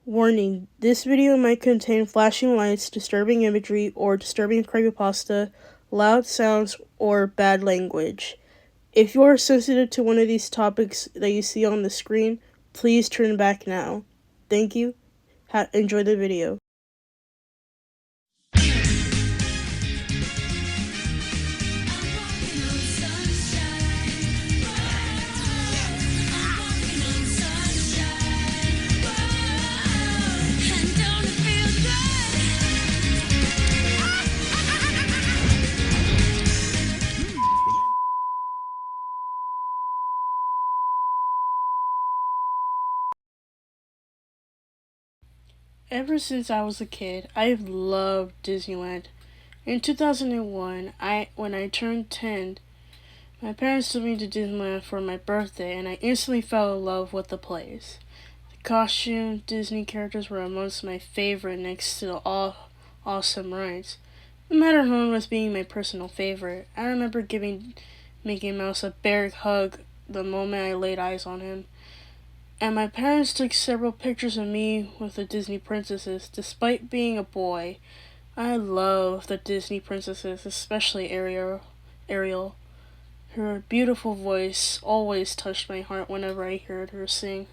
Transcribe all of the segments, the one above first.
Warning, this video might contain flashing lights, disturbing imagery, or disturbing creepypasta, loud sounds, or bad language. If you are sensitive to one of these topics that you see on the screen, please turn back now. Thank you. Enjoy the video. Ever since I was a kid, I've loved Disneyland. In 2001, when I turned 10, my parents took me to Disneyland for my birthday, and I instantly fell in love with the place. The costume Disney characters were amongst my favorite next to all awesome rides. The Matterhorn was being my personal favorite. I remember giving Mickey Mouse a bear hug the moment I laid eyes on him. And my parents took several pictures of me with the Disney princesses. Despite being a boy, I love the Disney princesses, especially Ariel. Her beautiful voice always touched my heart whenever I heard her sing.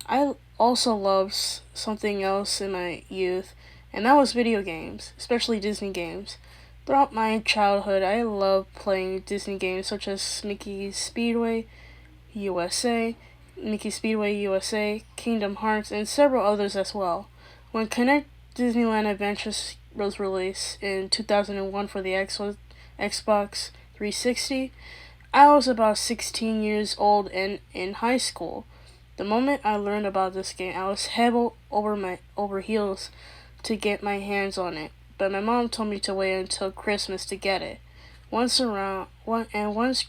I also loved something else in my youth, and that was video games, especially Disney games. Throughout my childhood, I loved playing Disney games such as Mickey Speedway USA, Kingdom Hearts, and several others as well. When Connect Disneyland Adventures was released in 2001 for the Xbox 360, I was about 16 years old and in high school. The moment I learned about this game, I was head over heels to get my hands on it. But my mom told me to wait until Christmas to get it. Once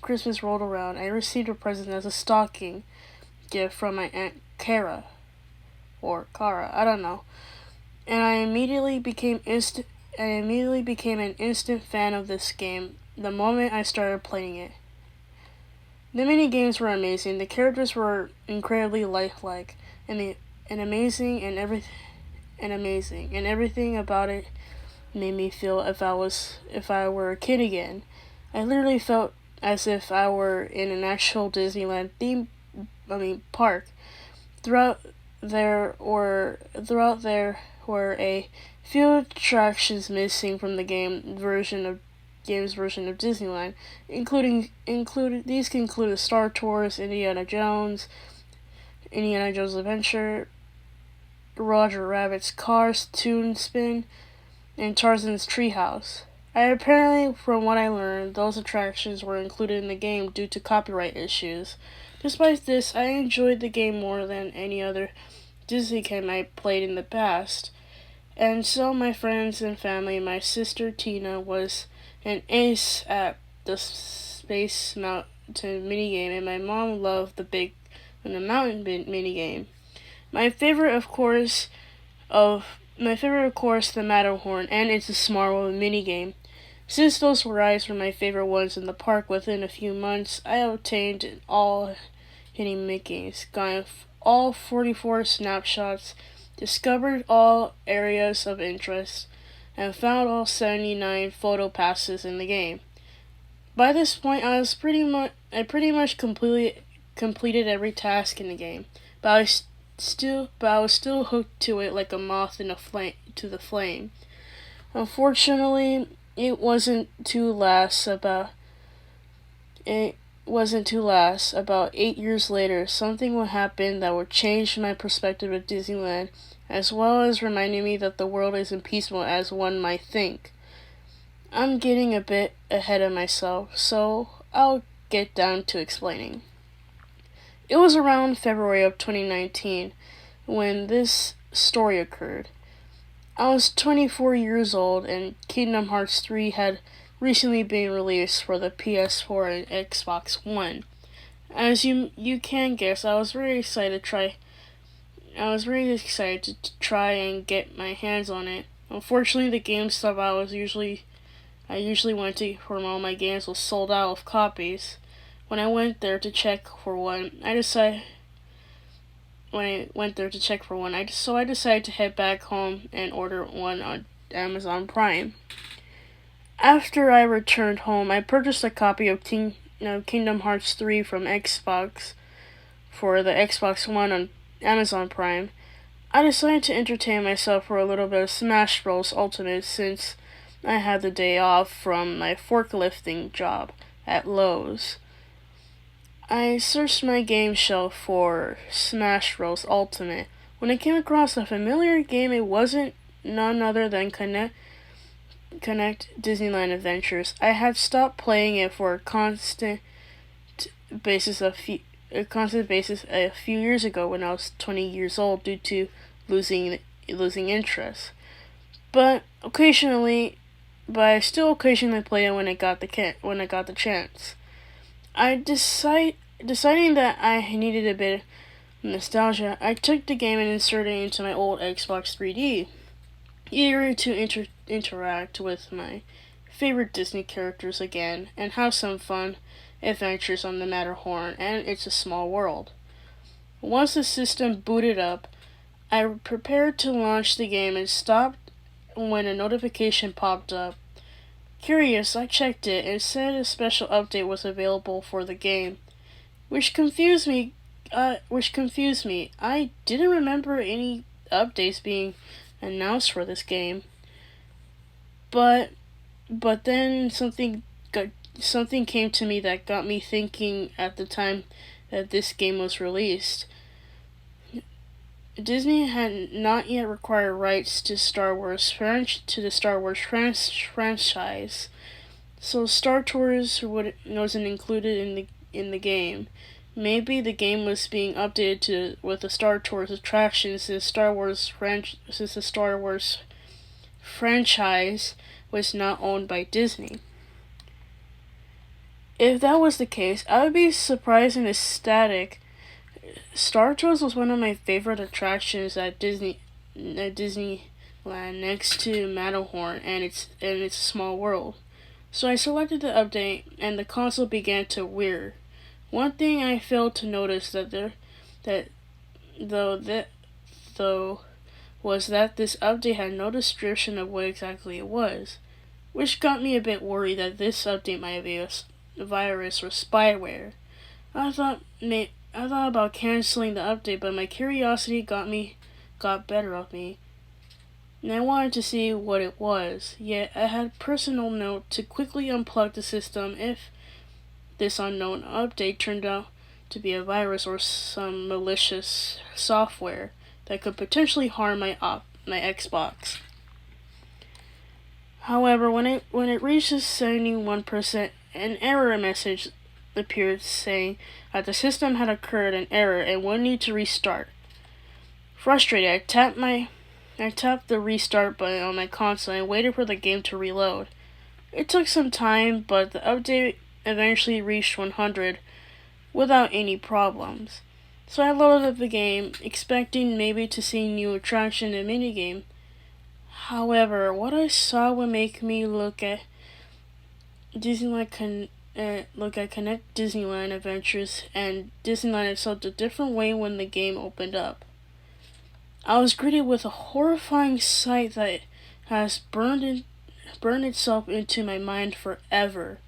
Christmas rolled around, I received a present as a stocking gift from my Aunt Kara, I don't know. And I immediately became an instant fan of this game the moment I started playing it. The mini games were amazing. The characters were incredibly lifelike, and everything about it made me feel if I were a kid again. I literally felt as if I were in an actual Disneyland park. Throughout there were a few attractions missing from the game's version of Disneyland, these can include Star Tours, Indiana Jones Adventure, Roger Rabbit's Cars Toon Spin, and Tarzan's Treehouse. Apparently, from what I learned, those attractions were included in the game due to copyright issues. Despite this, I enjoyed the game more than any other Disney game I played in the past. And so my friends and family, my sister Tina was an ace at the Space Mountain minigame, and my mom loved the mountain minigame. My favorite, of course, the Matterhorn and It's a Smart World minigame. Since those rides were my favorite ones in the park, within a few months, I obtained all hitting Mickeys, got all 44 snapshots, discovered all areas of interest, and found all 79 photo passes in the game. By this point, I pretty much completed every task in the game, but I was still hooked to it like a moth to the flame. Unfortunately, it wasn't to last. About 8 years later, something would happen that would change my perspective of Disneyland, as well as reminding me that the world isn't peaceful as one might think. I'm getting a bit ahead of myself, so I'll get down to explaining. It was around February of 2019 when this story occurred. I was 24 years old, and Kingdom Hearts 3 had recently been released for the PS4 and Xbox One. As you can guess, I was very excited to try and get my hands on it. Unfortunately, the GameStop I usually went to for all my games was sold out of copies. When I went there to check for one, I decided went there to check for one. So I decided to head back home and order one on Amazon Prime. After I returned home, I purchased a copy of Kingdom Hearts 3 from Xbox for the Xbox One on Amazon Prime. I decided to entertain myself for a little bit of Smash Bros. Ultimate since I had the day off from my forklifting job at Lowe's. I searched my game shelf for Smash Bros. Ultimate. When I came across a familiar game, it wasn't none other than Connect Disneyland Adventures. I had stopped playing it for a constant basis a few years ago when I was 20 years old due to losing interest. But I still occasionally play it when I got the chance. Deciding that I needed a bit of nostalgia, I took the game and inserted it into my old Xbox 3D, eager to interact with my favorite Disney characters again and have some fun adventures on the Matterhorn and It's a Small World. Once the system booted up, I prepared to launch the game and stopped when a notification popped up. Curious, I checked it and said a special update was available for the game, which confused me. I didn't remember any updates being announced for this game. But then something came to me that got me thinking at the time that this game was released. Disney had not yet acquired rights to the Star Wars franchise, so Star Tours wasn't included in the game. Maybe the game was being updated with the Star Tours attractions since the Star Wars franchise was not owned by Disney. If that was the case, I would be surprised and ecstatic. Star Tours was one of my favorite attractions at Disneyland next to Matterhorn and It's a Small World. So I selected the update and the console began to whir. One thing I failed to notice was that this update had no description of what exactly it was, which got me a bit worried that this update might be a virus or spyware. I thought about canceling the update, but my curiosity got better of me, and I wanted to see what it was. Yet I had personal note to quickly unplug the system if this unknown update turned out to be a virus or some malicious software that could potentially harm my Xbox. However, when it reaches 71%, an error message appeared saying that the system had occurred an error and would need to restart. Frustrated, I tapped the restart button on my console and waited for the game to reload. It took some time, but the update eventually reached 100 without any problems. So I loaded up the game, expecting maybe to see new attraction and minigame. However, what I saw would make me look at Connect Disneyland Adventures and Disneyland itself a different way when the game opened up. I was greeted with a horrifying sight that has burned itself into my mind forever.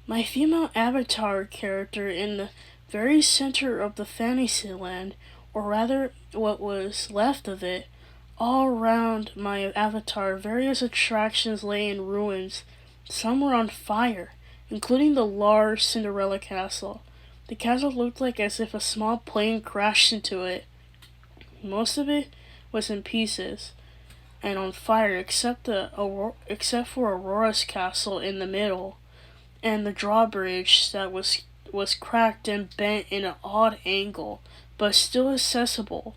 My female avatar character in the very center of the Fantasyland, or rather what was left of it. All around my avatar, various attractions lay in ruins. Some were on fire, including the large Cinderella castle. The castle looked like as if a small plane crashed into it. Most of it was in pieces and on fire except for Aurora's castle in the middle, and the drawbridge that was cracked and bent in an odd angle, but still accessible.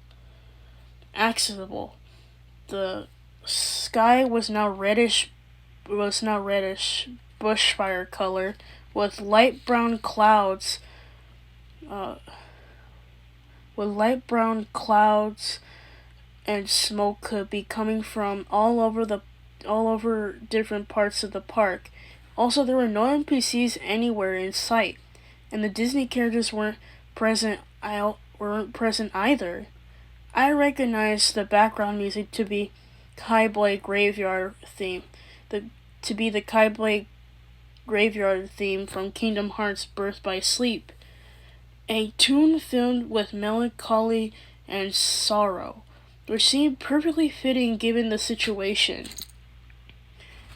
The sky was now reddish bushfire color with light brown clouds and smoke could be coming from all over different parts of the park. Also, there were no NPCs anywhere in sight, and the Disney characters weren't present either. I recognized the background music to be Kaiblade Graveyard theme, to be the Kaiblade Graveyard theme from Kingdom Hearts Birth by Sleep, a tune filled with melancholy and sorrow, which seemed perfectly fitting given the situation.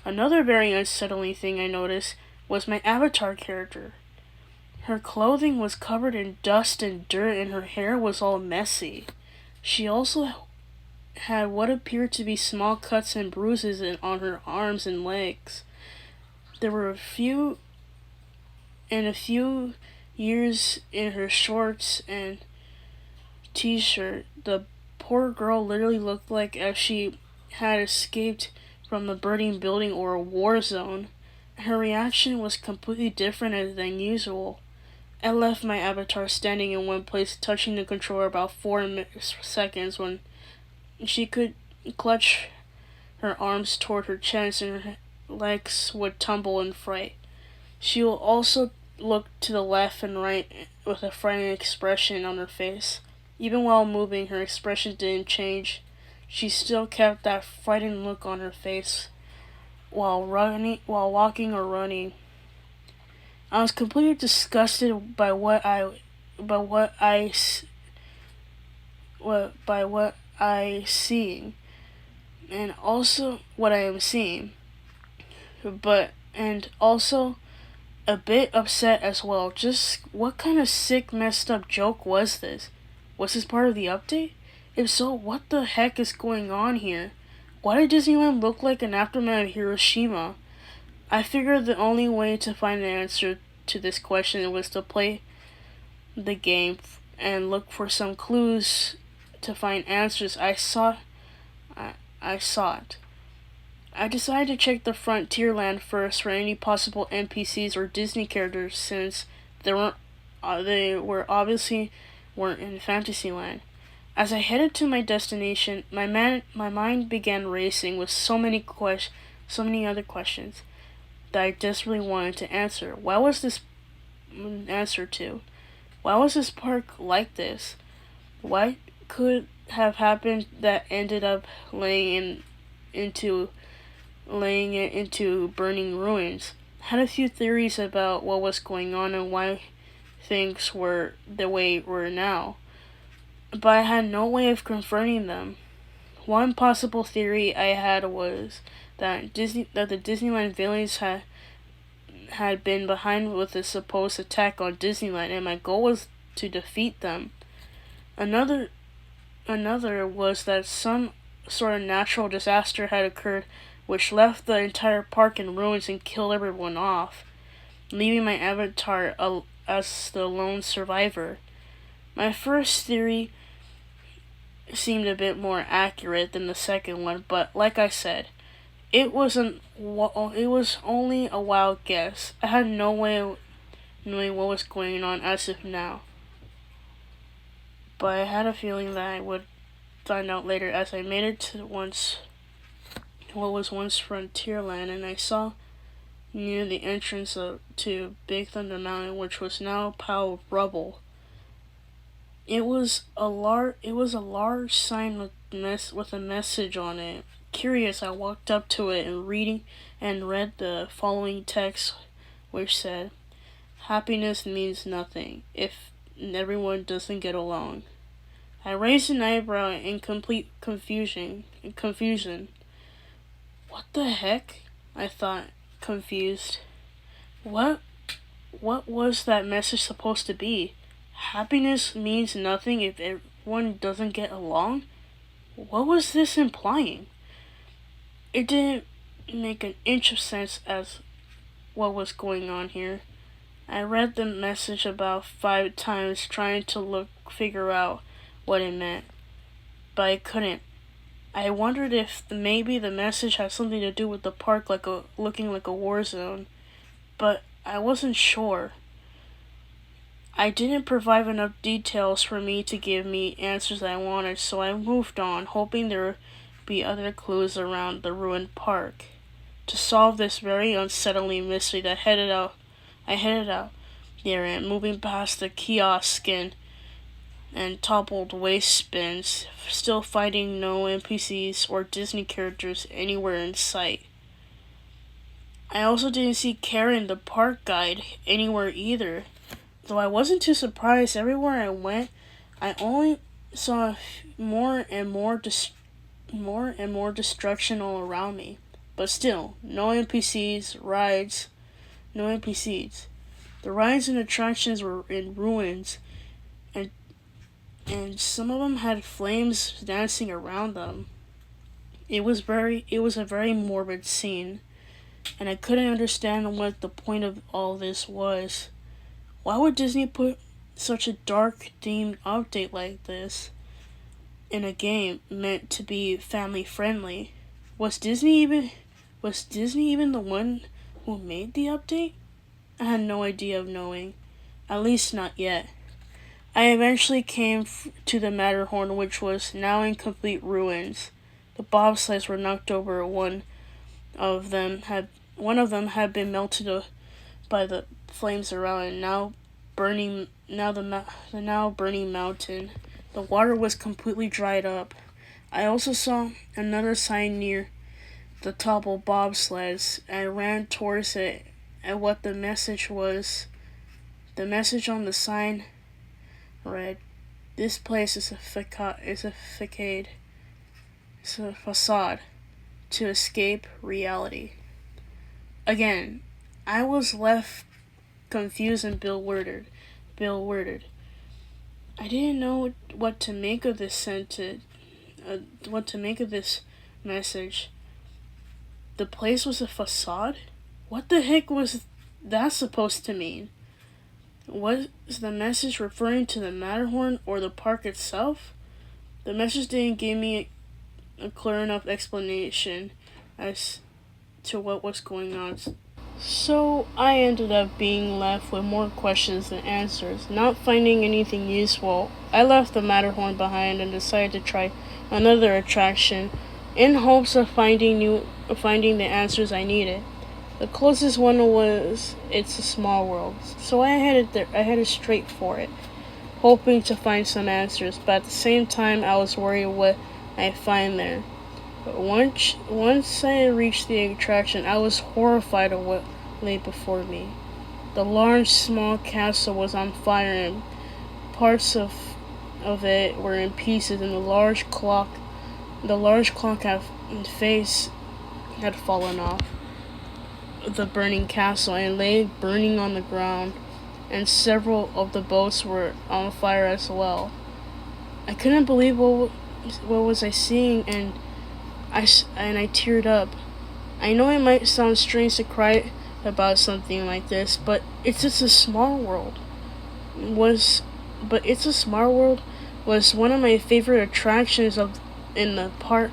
Another very unsettling thing I noticed was my avatar character. Her clothing was covered in dust and dirt and her hair was all messy. She also had what appeared to be small cuts and bruises on her arms and legs. There were a few years in her shorts and t-shirt. The poor girl literally looked like as she had escaped from a burning building or a war zone. Her reaction was completely different than usual. I left my avatar standing in one place, touching the controller about 4 seconds when she could clutch her arms toward her chest and her legs would tumble in fright. She will also look to the left and right with a frightened expression on her face. Even while moving, her expression didn't change. She still kept that frightened look on her face while walking or running. I was completely disgusted by what I seeing, and also what I am seeing, and also a bit upset as well. Just what kind of sick, messed up joke was this? Was this part of the update? If so, what the heck is going on here? Why did Disneyland look like an aftermath of Hiroshima? I figured the only way to find an answer to this question was to play the game and look for some clues to find answers. I sought. I decided to check the Frontierland first for any possible NPCs or Disney characters, since they were obviously weren't in Fantasyland. As I headed to my destination, my mind began racing with so many other questions that I desperately wanted to answer. Why was this park like this? What could have happened that ended up laying it into burning ruins? I had a few theories about what was going on and why things were the way they were now, but I had no way of confirming them. One possible theory I had was that the Disneyland villains had been behind with the supposed attack on Disneyland, and my goal was to defeat them. Another was that some sort of natural disaster had occurred which left the entire park in ruins and killed everyone off, leaving my avatar as the lone survivor. My first theory seemed a bit more accurate than the second one, but like I said, it was only a wild guess. I had no way of knowing what was going on as of now, but I had a feeling that I would find out later as I made it to what was once Frontierland, and I saw near the entrance to Big Thunder Mountain, which was now a pile of rubble. It was a large sign with a message on it. Curious, I walked up to it and read the following text, which said, "Happiness means nothing if everyone doesn't get along." I raised an eyebrow in complete confusion. What the heck? I thought, confused. What was that message supposed to be? Happiness means nothing if everyone doesn't get along? What was this implying? It didn't make an inch of sense as what was going on here. I read the message about 5 times trying to figure out what it meant, but I couldn't. I wondered if maybe the message had something to do with the park looking like a war zone, but I wasn't sure. I didn't provide enough details for me to give me answers I wanted, so I moved on, hoping there would be other clues around the ruined park. To solve this very unsettling mystery, I headed out there and moving past the kiosk and and toppled waste bins, still finding no NPCs or Disney characters anywhere in sight. I also didn't see Karen the park guide anywhere either, though I wasn't too surprised. Everywhere I went, I only saw more and more destruction all around me. But still, no NPCs, rides, no NPCs. The rides and attractions were in ruins, and some of them had flames dancing around them. It was a very morbid scene, and I couldn't understand what the point of all this was. Why would Disney put such a dark themed update like this in a game meant to be family friendly? Was Disney even the one who made the update? I had no idea of knowing, at least not yet. I eventually came to the Matterhorn, which was now in complete ruins. The bobsleighs were knocked over. One of them had been melted by the flames around it, now burning mountain. The water was completely dried up. I also saw another sign near the toppled bobsleds. I ran towards it, and what the message was. The message on the sign read, "This place is a facade to escape reality." Again, I was left confused and bewildered. I didn't know what to make of this message. The place was a facade? What the heck was that supposed to mean? Was the message referring to the Matterhorn or the park itself? The message didn't give me a clear enough explanation as to what was going on. So I ended up being left with more questions than answers. Not finding anything useful, I left the Matterhorn behind and decided to try another attraction in hopes of finding the answers I needed. The closest one was It's a Small World, so I headed straight for it, hoping to find some answers, but at the same time I was worried what I'd find there. But once I reached the attraction, I was horrified at what lay before me. The large, small castle was on fire, and parts of it were in pieces, and the large clock face had fallen off the burning castle and lay burning on the ground, and several of the boats were on fire as well. I couldn't believe what was I seeing, and I teared up. I know it might sound strange to cry about something like this, but It's Just a Small World was one of my favorite attractions in the park,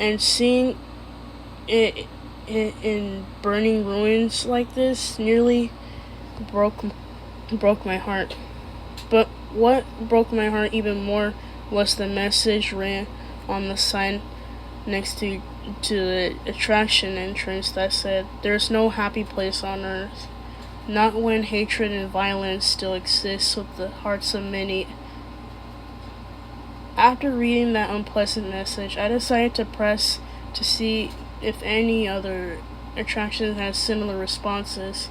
and seeing it in burning ruins like this nearly broke my heart. But what broke my heart even more was the message ran on the sign next to the attraction entrance that said, "There's no happy place on earth, not when hatred and violence still exists with the hearts of many." After reading that unpleasant message, I decided to press to see if any other attractions had similar responses.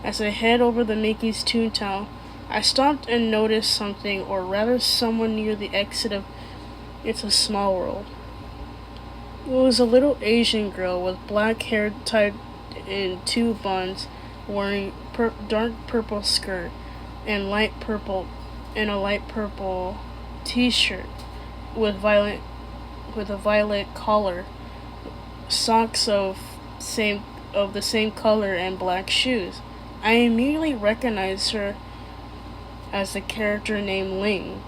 As I head over the Mickey's Toontown, I stopped and noticed something, or rather someone near the exit of It's a Small World. It was a little Asian girl with black hair tied in two buns, wearing dark purple skirt and a light purple t-shirt with a violet collar, socks of the same color, and black shoes. I immediately recognized her as the character named Ling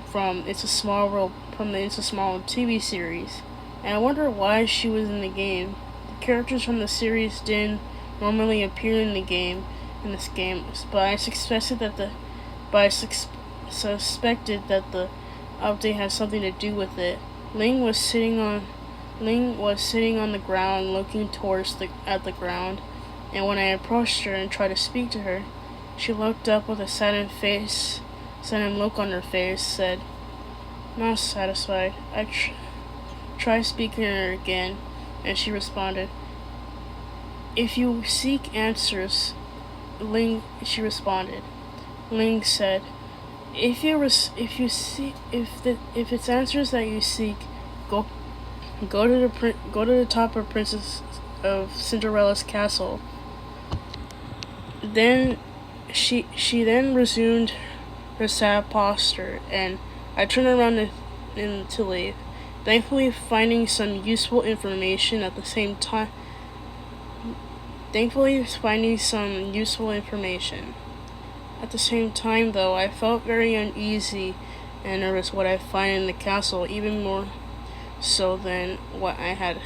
from the It's a Small World TV series, and I wonder why she was in the game. The characters from the series didn't normally appear in this game, but I suspected that the update had something to do with it. Ling was sitting on the ground, looking at the ground, and when I approached her and tried to speak to her, she looked up with a saddened face sudden look on her face, said, "Not satisfied." I tried speaking to her again, and she responded, "If you seek answers," she responded. Ling said, If it's answers that you seek, go to the top of Princess of Cinderella's castle." Then she then resumed her sad posture, and I turned around to leave. Thankfully, finding some useful information at the same time. At the same time, though, I felt very uneasy and nervous what I find in the castle, even more so than what I had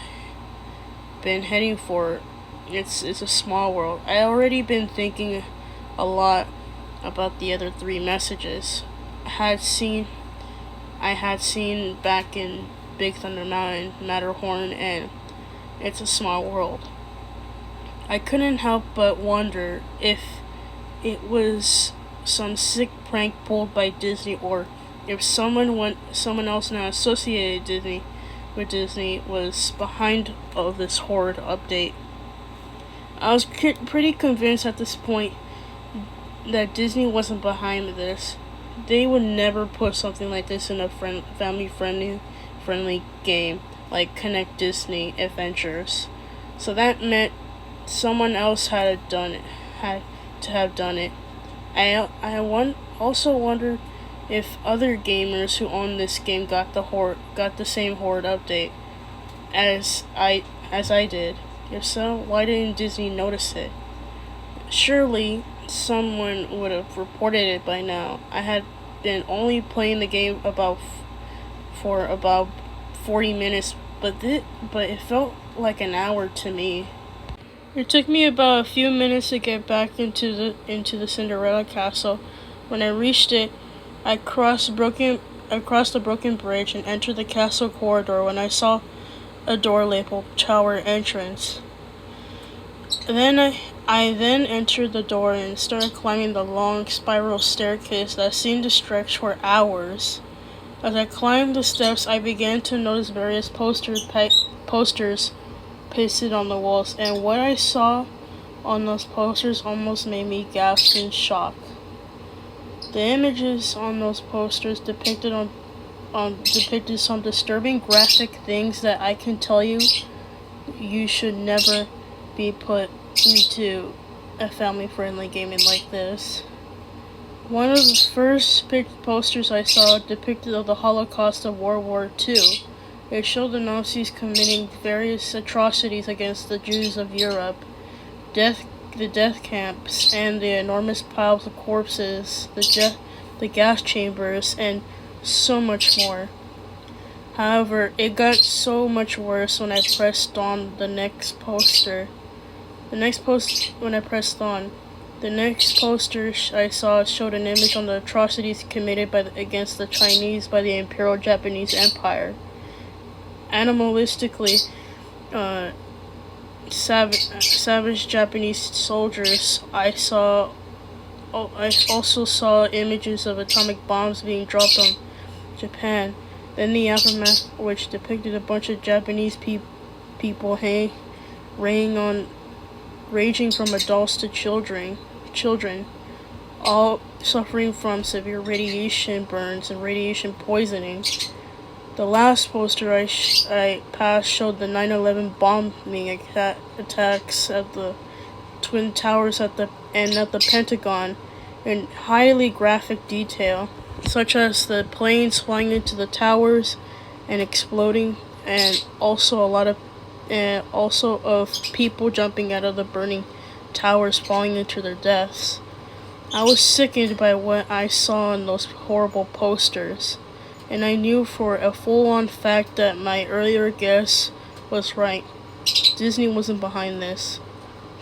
been heading for. It's a small world. I already been thinking a lot about the other 3 messages I had seen back in Big Thunder Mountain, Matterhorn, and It's a Small World. I couldn't help but wonder if it was some sick prank pulled by Disney, or if someone else not associated with Disney was behind of this horrid update. I was pretty convinced at this point that Disney wasn't behind this. They would never put something like this in a family-friendly game like Connect Disney Adventures. So that meant someone else had to have done it. I also wonder if other gamers who own this game got the same horrid update as I did. If so, why didn't Disney notice it? Surely someone would have reported it by now. I had been only playing the game for about 40 minutes, but it felt like an hour to me. It took me about a few minutes to get back into the Cinderella castle. When I reached it, I crossed the broken bridge and entered the castle corridor when I saw a door labeled Tower Entrance. Then I then entered the door and started climbing the long spiral staircase that seemed to stretch for hours. As I climbed the steps, I began to notice various posters pasted on the walls, and what I saw on those posters almost made me gasp in shock. The images on those posters depicted some disturbing graphic things that I can tell you should never be put into a family-friendly gaming like this. One of the first posters I saw depicted of the Holocaust of World War II. It showed the Nazis committing various atrocities against the Jews of Europe, the death camps, and the enormous piles of corpses, the gas chambers, and so much more. However, it got so much worse when I pressed on the next poster. The next poster I saw showed an image on the atrocities committed against the Chinese by the Imperial Japanese Empire. Animalistically, savage Japanese soldiers. I also saw images of atomic bombs being dropped on Japan. Then the aftermath, which depicted a bunch of Japanese people ranging from adults to children, all suffering from severe radiation burns and radiation poisoning. The last poster I passed showed the 9/11 bombing attacks at the Twin Towers and at the Pentagon in highly graphic detail, such as the planes flying into the towers and exploding, and also of people jumping out of the burning towers, falling into their deaths. I was sickened by what I saw in those horrible posters, and I knew for a full-on fact that my earlier guess was right. Disney wasn't behind this.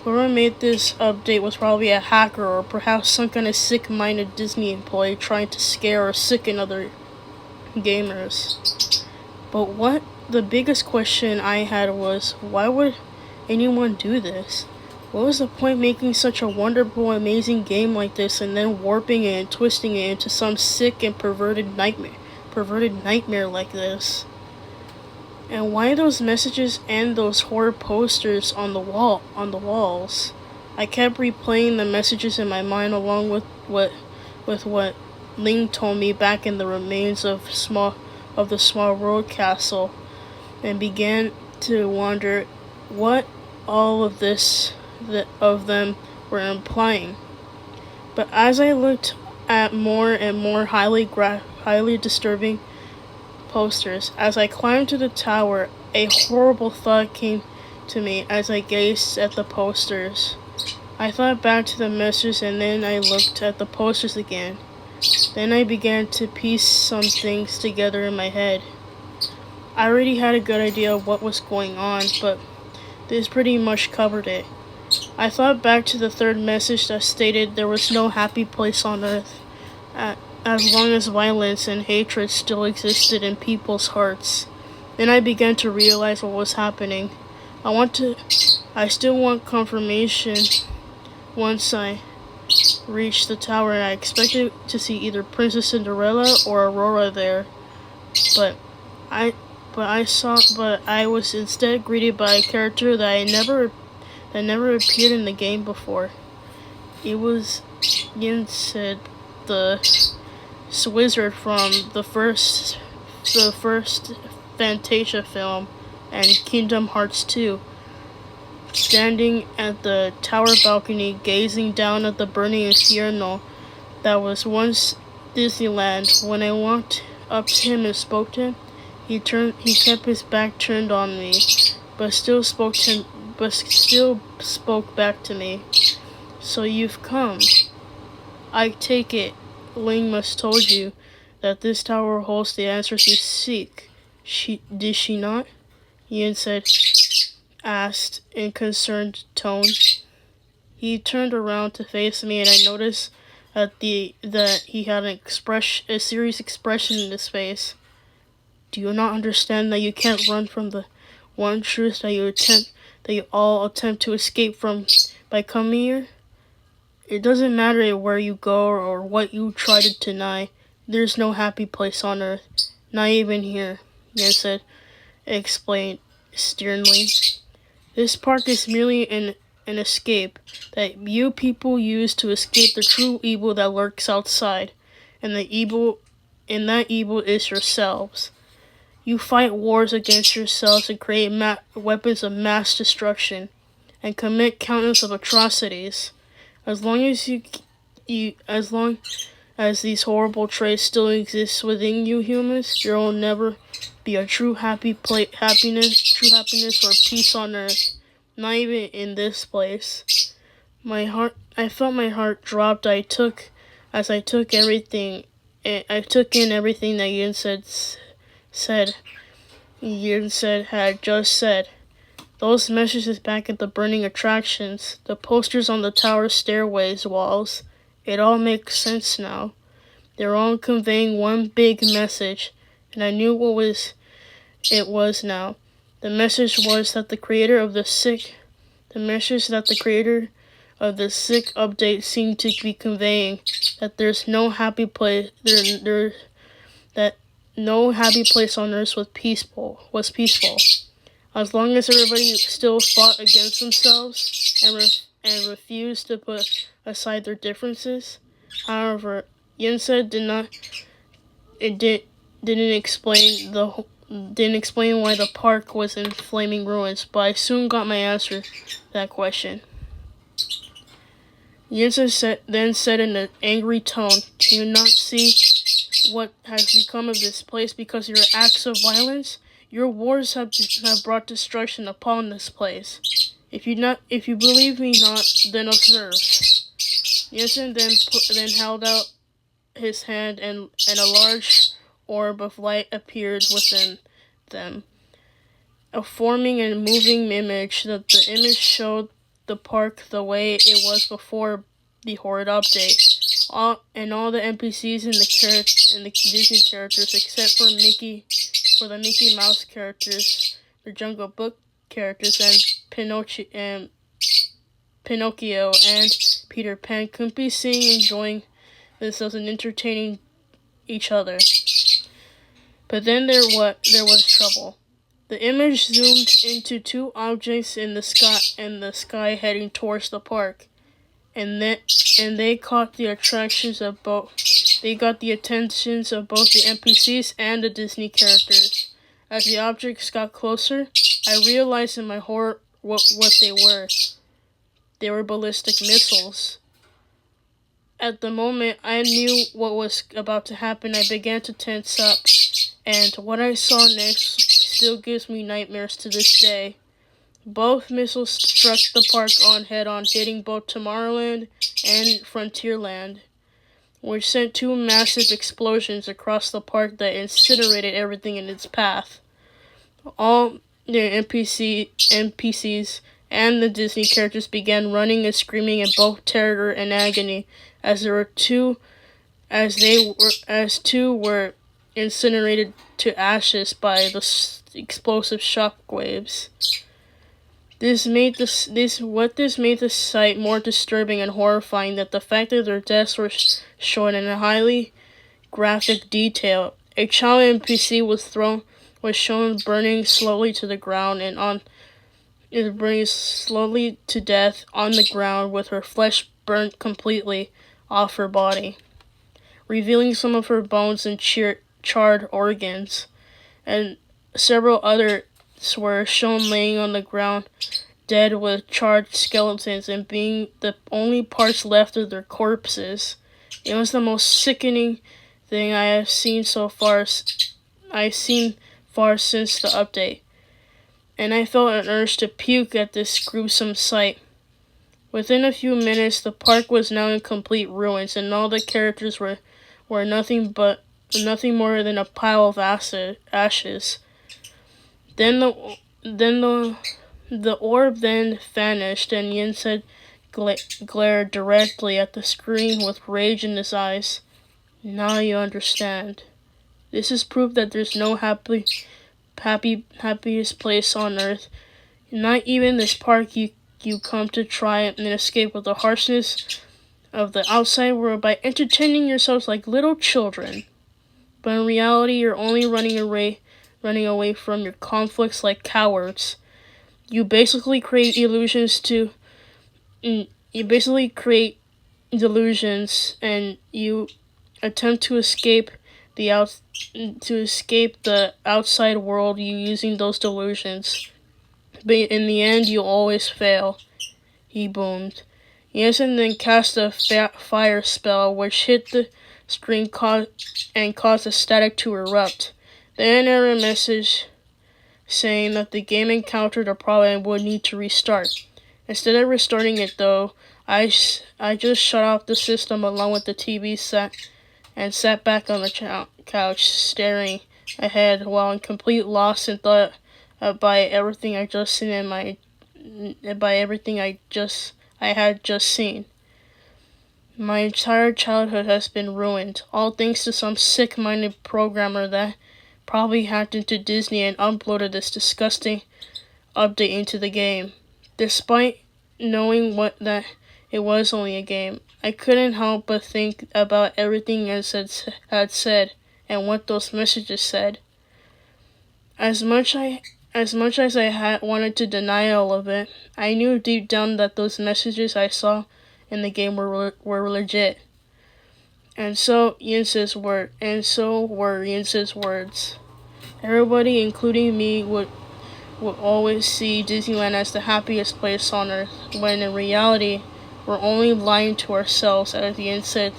Whoever made this update was probably a hacker, or perhaps some kind of sick-minded Disney employee trying to scare or sicken other gamers. But the biggest question I had was, why would anyone do this? What was the point making such a wonderful, amazing game like this and then warping it and twisting it into some sick and perverted nightmare like this? And why those messages and those horror posters on the walls? I kept replaying the messages in my mind along with what Ling told me back in the remains of the small road castle, and began to wonder what all of them were implying. But as I looked at more and more highly disturbing posters, as I climbed to the tower, a horrible thought came to me as I gazed at the posters. I thought back to the messages and then I looked at the posters again. Then I began to piece some things together in my head. I already had a good idea of what was going on, but this pretty much covered it. I thought back to the third message that stated there was no happy place on earth, as long as violence and hatred still existed in people's hearts. Then I began to realize what was happening. I still want confirmation. Once I reached the tower, I expected to see either Princess Cinderella or Aurora there, but I was instead greeted by a character that never appeared in the game before. It was Yin-Sid, the wizard from the first Fantasia film and Kingdom Hearts 2. Standing at the tower balcony, gazing down at the burning inferno that was once Disneyland. When I walked up to him and spoke to him, he kept his back turned on me, but still spoke back to me. So you've come. I take it Ling must told you that this tower holds the answers you seek. Did she not? Yin asked in concerned tone. He turned around to face me, and I noticed that he had a serious expression in his face. Do you not understand that you can't run from the one truth that you all attempt to escape from by coming here? It doesn't matter where you go or what you try to deny. There's no happy place on earth, not even here, Yen explained sternly. This park is merely an escape that you people use to escape the true evil that lurks outside, and that evil is yourselves. You fight wars against yourselves and create weapons of mass destruction, and commit countless of atrocities. As long as these horrible traits still exist within you humans, there will never be a true happiness or peace on earth, not even in this place. I felt my heart dropped. I took in everything that Yin had just said. Those messages back at the burning attractions, the posters on the tower stairways walls, it all makes sense now. They're all conveying one big message, and I knew it was now. The message was that the creator of the sick update seemed to be conveying that there's no happy place that no happy place on earth was peaceful. As long as everybody still fought against themselves and refused to put aside their differences. However, Yin didn't explain why the park was in flaming ruins, but I soon got my answer to that question. Yin then said in an angry tone, "Do you not see what has become of this place because of your acts of violence? Your wars have brought destruction upon this place. If you believe me not, then observe." Yin then held out his hand, and a large orb of light appeared within them, forming a moving image. The image showed the park the way it was before the horrid update. All the NPCs and the Disney characters, except for the Mickey Mouse characters, the Jungle Book characters, and Pinocchio Pinocchio and Peter Pan couldn't be seen enjoying themselves and entertaining each other. But then there was trouble. The image zoomed into two objects in the sky heading towards the park. And they caught the attentions of both the NPCs and the Disney characters. As the objects got closer, I realized in my horror what they were. They were ballistic missiles. At the moment I knew what was about to happen, I began to tense up, and what I saw next still gives me nightmares to this day. Both missiles struck the park head-on, hitting both Tomorrowland and Frontierland, which sent two massive explosions across the park that incinerated everything in its path. All the NPCs and the Disney characters began running and screaming in both terror and agony as two were incinerated to ashes by the explosive shockwaves. This made the sight more disturbing and horrifying than the fact that their deaths were shown in a highly graphic detail. A child NPC was shown burning slowly to the ground burning slowly to death on the ground with her flesh burnt completely off her body, revealing some of her bones and charred organs, and several others were shown laying on the ground, dead with charred skeletons and being the only parts left of their corpses. It was the most sickening thing I have seen so far. Since the update, and I felt an urge to puke at this gruesome sight. Within a few minutes, the park was now in complete ruins, and all the characters were nothing more than a pile of ashes. Then the orb then vanished, and Yin said, glared directly at the screen with rage in his eyes. Now you understand. This is proof that there's no happiest place on earth. Not even this park you come to try and escape with the harshness of the outside world by entertaining yourselves like little children. But in reality, you're only running away from your conflicts like cowards. You basically create delusions, and you attempt to escape the outside world using those delusions. But in the end, you always fail. He boomed. Yes, and then cast a fire spell, which hit the screen and caused the static to erupt. Then an error message saying that the game encountered a problem and would need to restart. Instead of restarting it, though, I just shut off the system along with the TV set and sat back on the couch, staring ahead while in complete loss and thought by everything I just seen I had just seen. My entire childhood has been ruined, all thanks to some sick-minded programmer that probably hacked into Disney and uploaded this disgusting update into the game. Despite knowing that it was only a game, I couldn't help but think about everything it had said and what those messages said. As much as I had wanted to deny all of it, I knew deep down that those messages I saw in the game were legit. And so were Yin's words. Everybody, including me, would always see Disneyland as the happiest place on earth, when in reality, we're only lying to ourselves, as Yin said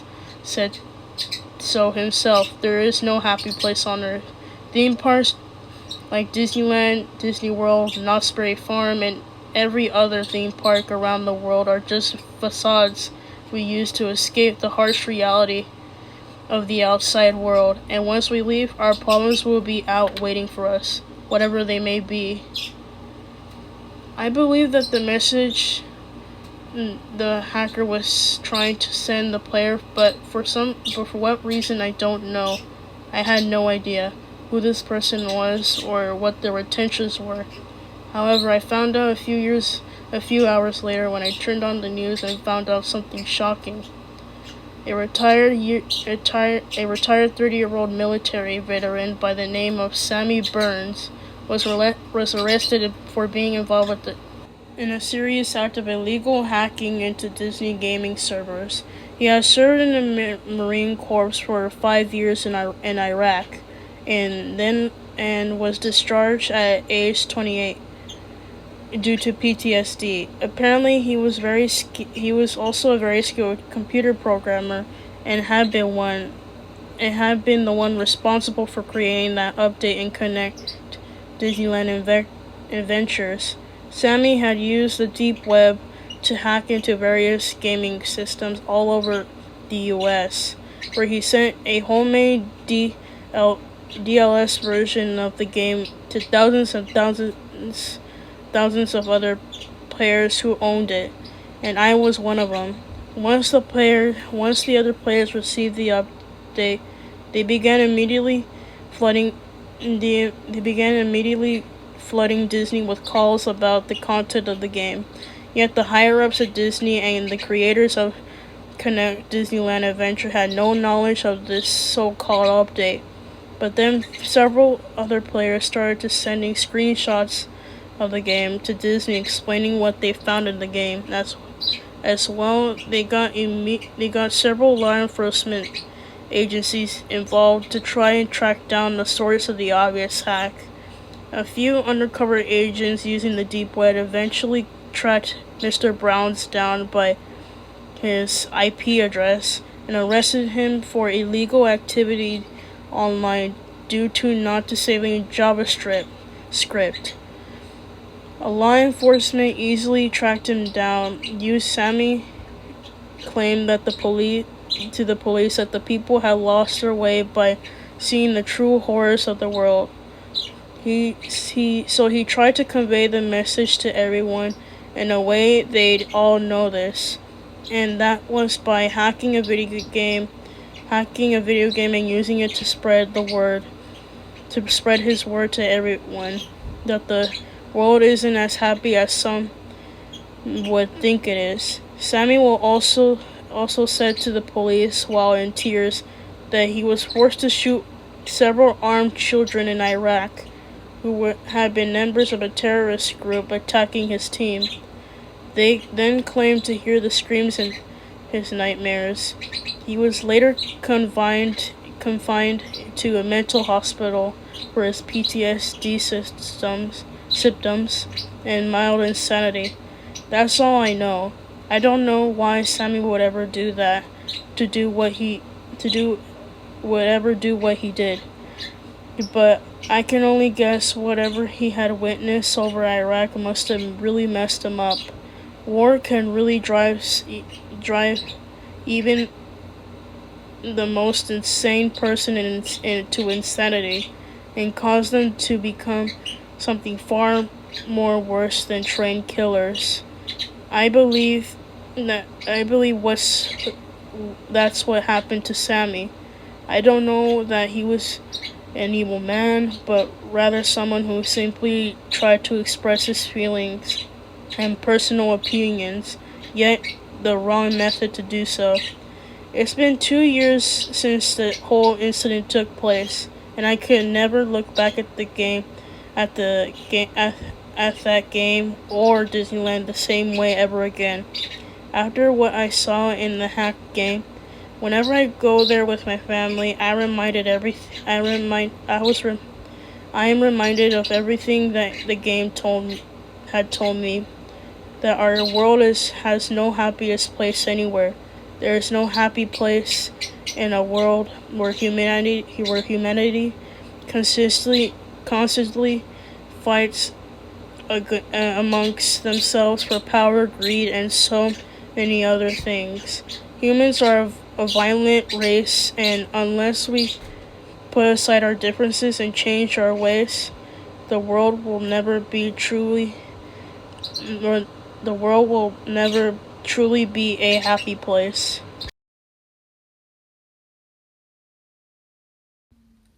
so himself. There is no happy place on earth. Theme parks like Disneyland, Disney World, Knott's Berry Farm, and every other theme park around the world are just facades we use to escape the harsh reality of the outside world. And once we leave, our problems will be out waiting for us, whatever they may be. I believe that the message the hacker was trying to send the player, but for what reason I don't know. I had no idea who this person was or what their intentions were. However, I found out a few years a few hours later when I turned on the news and found out something shocking. A retired 30-year-old military veteran by the name of Sammy Burns was arrested for being involved in a serious act of illegal hacking into Disney gaming servers. He has served in the Marine Corps for 5 years in Iraq, and was discharged at age 28 due to PTSD. Apparently, he was also a very skilled computer programmer, and had been the one responsible for creating that update and Connect Disneyland Adventures. Sammy had used the deep web to hack into various gaming systems all over the US, where he sent a homemade DLS version of the game to thousands of other players who owned it, and I was one of them. Once the other players received the update, they began immediately flooding Disney with calls about the content of the game. Yet the higher-ups at Disney and the creators of Connect Disneyland Adventure had no knowledge of this so-called update. But then several other players started to sending screenshots of the game to Disney explaining what they found in the game. As well, they got several law enforcement agencies involved to try and track down the source of the obvious hack. A few undercover agents using the deep web eventually tracked Mr. Browns down by his IP address and arrested him for illegal activity online due to not disabling JavaScript. A law enforcement easily tracked him down. Sammy claimed that the police that the people had lost their way by seeing the true horrors of the world. He tried to convey the message to everyone in a way they'd all know this, and that was by hacking a video game and using it to spread his word to everyone that the world isn't as happy as some would think it is. Samuel also said to the police while in tears that he was forced to shoot several armed children in Iraq who had been members of a terrorist group attacking his team. They then claimed to hear the screams in his nightmares. He was later confined to a mental hospital for his PTSD symptoms and mild insanity. That's all I know. I don't know why Sammy would ever do that, do what he did. But I can only guess whatever he had witnessed over Iraq must have really messed him up. War can really drive even the most insane person into insanity and cause them to become something far more worse than trained killers. I believe that's what happened to Sammy. I don't know that he was an evil man, but rather someone who simply tried to express his feelings and personal opinions, yet the wrong method to do so. It's been 2 years since the whole incident took place, and I could never look back at that game or Disneyland the same way ever again. After what I saw in the hack game, whenever I go there with my family, I am reminded of everything that the game had told me. That our world has no happiest place anywhere. There is no happy place in a world where humanity constantly fights amongst themselves for power, greed, and so many other things. Humans are a violent race, and unless we put aside our differences and change our ways, the world will never truly be a happy place.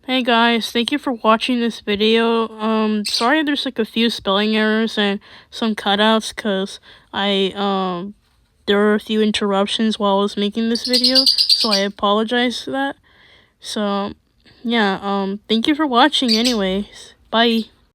Hey guys, thank you for watching this video. Sorry there's like a few spelling errors and some cutouts because there were a few interruptions while I was making this video, so I apologize for that. So, yeah, thank you for watching anyways. Bye.